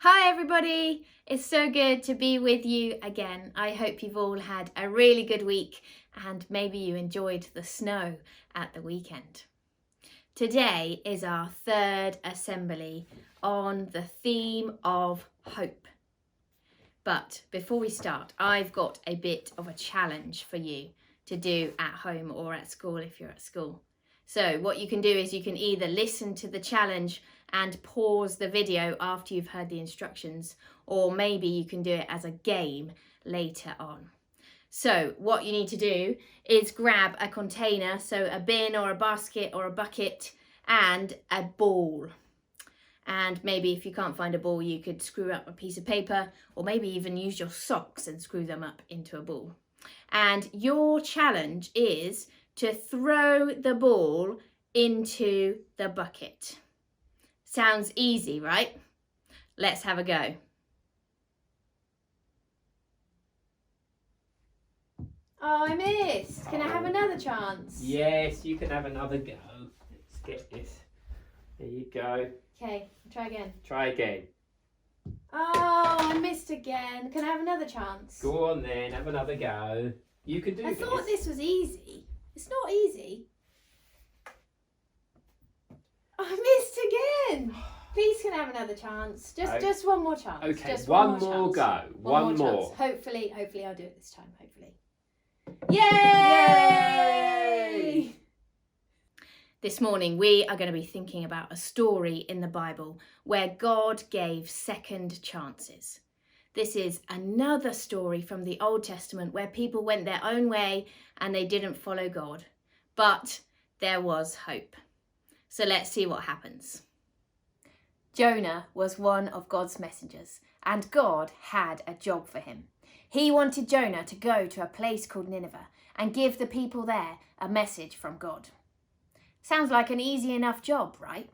Hi everybody, it's so good to be with you again. I hope you've all had a really good week and maybe you enjoyed the snow at the weekend. Today is our third assembly on the theme of hope. But before we start, I've got a bit of a challenge for you to do at home or at school if you're at school. So what you can do is you can either listen to the challenge and pause the video after you've heard the instructions, or maybe you can do it as a game later on. So what you need to do is grab a container, so a bin or a basket or a bucket, and a ball. And maybe if you can't find a ball, you could screw up a piece of paper, or maybe even use your socks and screw them up into a ball. And your challenge is to throw the ball into the bucket. Sounds easy, right? Let's have a go. Oh, I missed. Can I have another chance? Yes, you can have another go. Let's get this. There you go. Okay, try again. Try again. Oh, I missed again. Can I have another chance? Go on then, have another go. You can do I this. thought this was easy. It's not easy. I missed again. Please can I have another chance. Just one more chance. Okay, just one more chance. go. One more. Chance. Hopefully I'll do it this time. Hopefully. Yay! This morning we are going to be thinking about a story in the Bible where God gave second chances. This is another story from the Old Testament where people went their own way and they didn't follow God. But there was hope. So let's see what happens. Jonah was one of God's messengers, and God had a job for him. He wanted Jonah to go to a place called Nineveh and give the people there a message from God. Sounds like an easy enough job, right?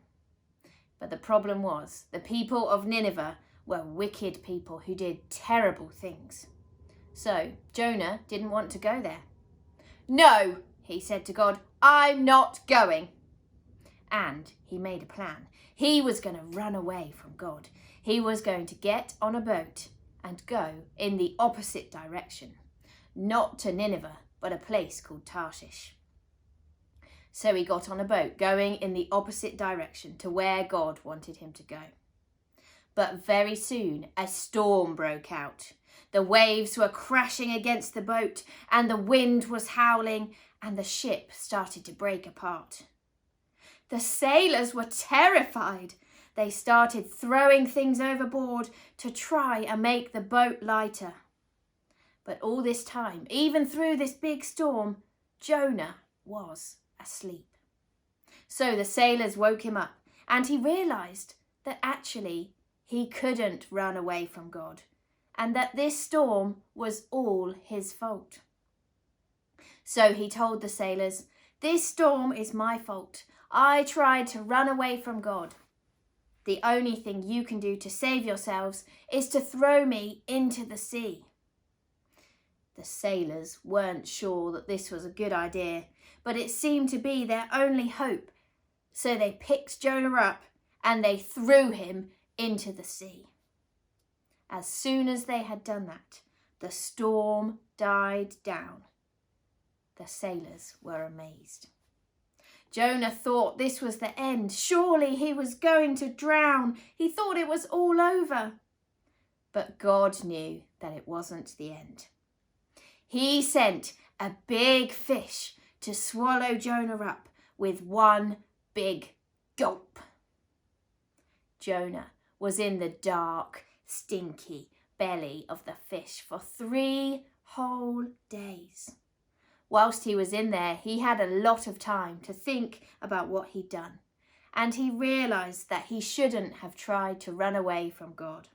But the problem was the people of Nineveh were wicked people who did terrible things. So Jonah didn't want to go there. No, he said to God, I'm not going. And he made a plan. He was going to run away from God. He was going to get on a boat and go in the opposite direction. Not to Nineveh, but a place called Tarshish. So he got on a boat going in the opposite direction to where God wanted him to go. But very soon a storm broke out. The waves were crashing against the boat and the wind was howling and the ship started to break apart. The sailors were terrified. They started throwing things overboard to try and make the boat lighter. But all this time, even through this big storm, Jonah was asleep. So the sailors woke him up and he realised that actually he couldn't run away from God and that this storm was all his fault. So he told the sailors, "This storm is my fault. I tried to run away from God. The only thing you can do to save yourselves is to throw me into the sea." The sailors weren't sure that this was a good idea, but it seemed to be their only hope. So they picked Jonah up and they threw him into the sea. As soon as they had done that, the storm died down. The sailors were amazed. Jonah thought this was the end. Surely he was going to drown. He thought it was all over. But God knew that it wasn't the end. He sent a big fish to swallow Jonah up with one big gulp. Jonah was in the dark, stinky belly of the fish for 3 whole days. Whilst he was in there, he had a lot of time to think about what he'd done, and he realised that he shouldn't have tried to run away from God.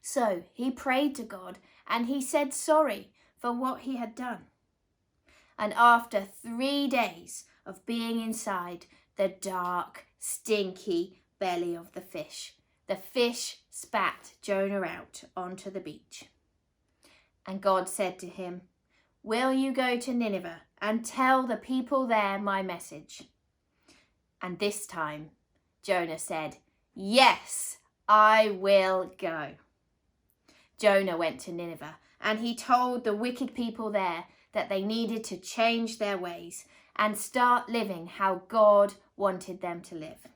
So he prayed to God and he said sorry for what he had done. And after 3 days of being inside the dark, stinky belly of the fish spat Jonah out onto the beach. And God said to him, "Will you go to Nineveh and tell the people there my message?" And this time Jonah said, "Yes, I will go. Jonah went to Nineveh, and he told the wicked people there that they needed to change their ways and start living how God wanted them to live.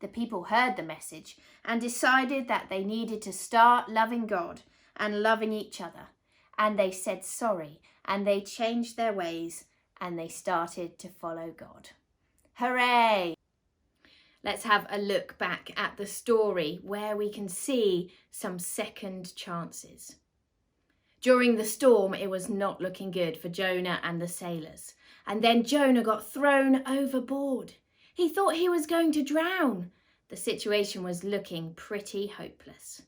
The people heard the message and decided that they needed to start loving God and loving each other. And they said sorry, and they changed their ways, and they started to follow God. Hooray! Let's have a look back at the story where we can see some second chances. During the storm, it was not looking good for Jonah and the sailors. And then Jonah got thrown overboard. He thought he was going to drown. The situation was looking pretty hopeless.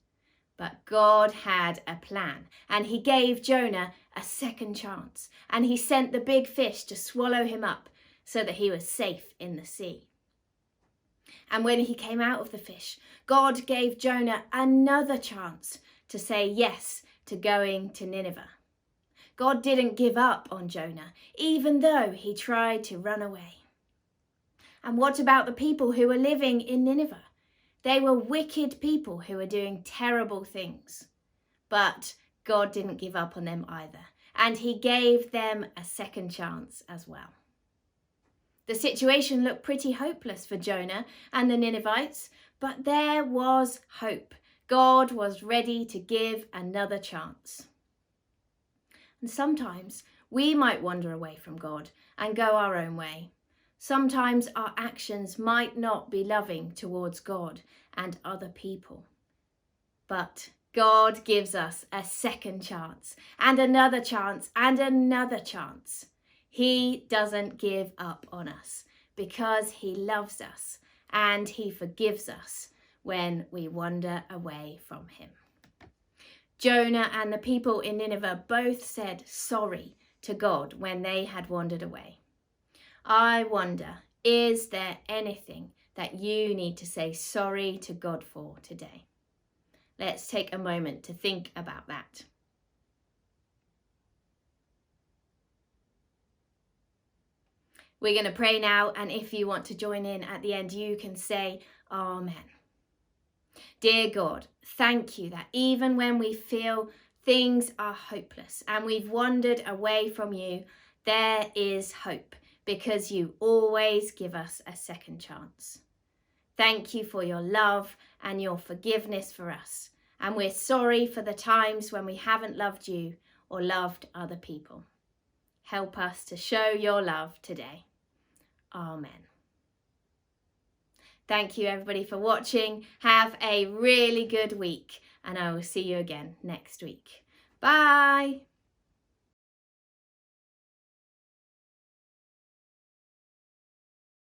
But God had a plan, and he gave Jonah a second chance, and he sent the big fish to swallow him up so that he was safe in the sea. And when he came out of the fish, God gave Jonah another chance to say yes to going to Nineveh. God didn't give up on Jonah, even though he tried to run away. And what about the people who were living in Nineveh? They were wicked people who were doing terrible things. But God didn't give up on them either, and he gave them a second chance as well. The situation looked pretty hopeless for Jonah and the Ninevites, but there was hope. God was ready to give another chance. And sometimes we might wander away from God and go our own way. Sometimes our actions might not be loving towards God and other people. But God gives us a second chance and another chance and another chance. He doesn't give up on us because he loves us and he forgives us when we wander away from him. Jonah and the people in Nineveh both said sorry to God when they had wandered away. I wonder, is there anything that you need to say sorry to God for today? Let's take a moment to think about that. We're going to pray now, and if you want to join in at the end, you can say Amen. Dear God, thank you that even when we feel things are hopeless and we've wandered away from you, there is hope because you always give us a second chance. Thank you for your love and your forgiveness for us. And we're sorry for the times when we haven't loved you or loved other people. Help us to show your love today. Amen. Thank you everybody for watching. Have a really good week, and I will see you again next week. Bye.